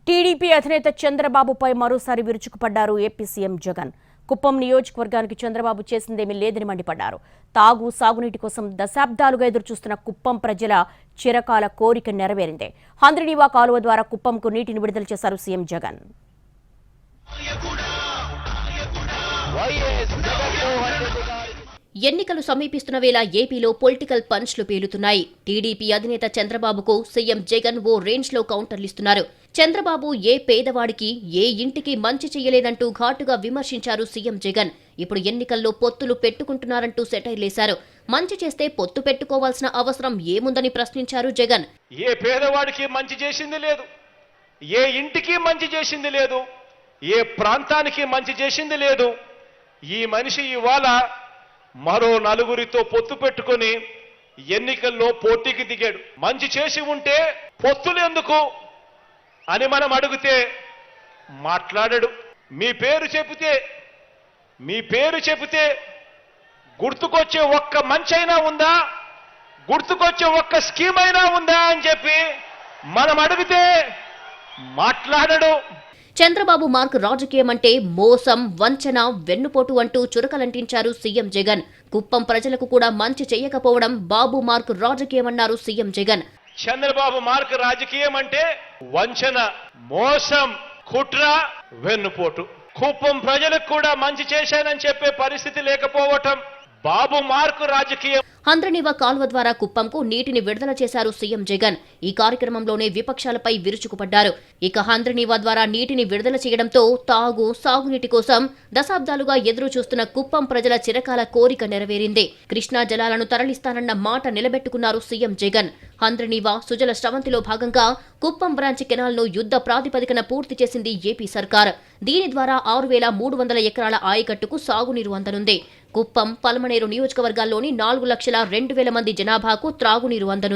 TDP అధినేత చంద్రబాబుపై మరోసారి విరుచుకుపడ్డారు ఏపీ సీఎం జగన్. కుప్పం నియోజకవర్గానికి చంద్రబాబు చేసిందేమీ లేదని మండిపడ్డారు. తాగు సాగునీటి కోసం దశాబ్దాలుగా ఎదురుచూస్తున్న కుప్పం ప్రజల చిరకాల కోరిక నెరవేరింది. హంద్రినీవా కాలువ ద్వారా కుప్పంకు నీటిని విడుదల చేశారు సీఎం జగన్. ఎన్నికలు సమీపిస్తున్న వేళ ఏపీలో పొలిటికల్ పంచ్లు పేలుతున్నాయి. టీడీపీ అధినేత చంద్రబాబుకు సీఎం జగన్ ఓ రేంజ్లో కౌంటర్లిస్తున్నారు. చంద్రబాబు ఏ పేదవాడికి ఏ ఇంటికి మంచి చెయ్యలేదంటూ ఘాటుగా విమర్శించారు సీఎం జగన్. ఇప్పుడు ఎన్నికల్లో పొత్తులు పెట్టుకుంటున్నారంటూ సెటైర్లేశారు. మంచి చేస్తే పొత్తు పెట్టుకోవాల్సిన అవసరం ఏముందని ప్రశ్నించారు జగన్. ఏ పేదవాడికి మంచి చేసింది లేదు, ఏ ఇంటికి మంచి చేసింది లేదు, ఏ ప్రాంతానికి మంచి చేసింది లేదు. ఈ మనిషి ఇవాళ మరో నలుగురితో పొత్తు పెట్టుకొని ఎన్నికల్లో పోటీకి దిగాడు. మంచి చేసి ఉంటే పొత్తులు ఎందుకు అని మనం అడిగితే మాట్లాడాడు. మీ పేరు చెబితే గుర్తుకొచ్చే ఒక్క మంచి అయినా ఉందా, గుర్తుకొచ్చే ఒక్క స్కీమ్ అయినా ఉందా అని చెప్పి మనం అడిగితే మాట్లాడాడు. చంద్రబాబు మార్క్ రాజకీయం అంటే మోసం, వంచన, వెన్నుపోటు అంటూ చురకలంటించారు సీఎం జగన్. కుప్పం ప్రజలకు కూడా మంచి చేయకపోవడం బాబు మార్క్ రాజకీయమన్నారు సీఎం జగన్. చంద్రబాబు మార్క్ రాజకీయం అంటే వంచన, మోసం, కుట్ర, వెన్నుపోటు. కుప్పం ప్రజలకు కూడా మంచి చేశానని చెప్పే పరిస్థితి లేకపోవటం బాబు మార్క్ రాజకీయం. హంద్రినీవా కాల్వ ద్వారా కుప్పంకు నీటిని విడుదల చేశారు సీఎం జగన్. ఈ కార్యక్రమంలోనే విపక్షాలపై విరుచుకుపడ్డారు. ఇక హంద్రినీవా ద్వారా నీటిని విడుదల చేయడంతో తాగు సాగునీటి కోసం దశాబ్దాలుగా ఎదురు చూస్తున్న కుప్పం ప్రజల చిరకాల కోరిక నెరవేరింది. కృష్ణా జలాలను తరలిస్తానన్న మాట నిలబెట్టుకున్నారు సీఎం జగన్. హంద్రినీవా సుజల స్రవంతిలో భాగంగా కుప్పం బ్రాంచ్ కెనాల్ను యుద్ధ ప్రాతిపదికన పూర్తి చేసింది ఏపీ సర్కార్. దీని ద్వారా 6,300 ఎకరాల ఆయకట్టుకు సాగునీరు అందనుంది. కుప్పం, పల్మనేరు నియోజకవర్గాల్లోని 4,02,000 మంది జనాభాకు త్రాగునీరు అందనుంది.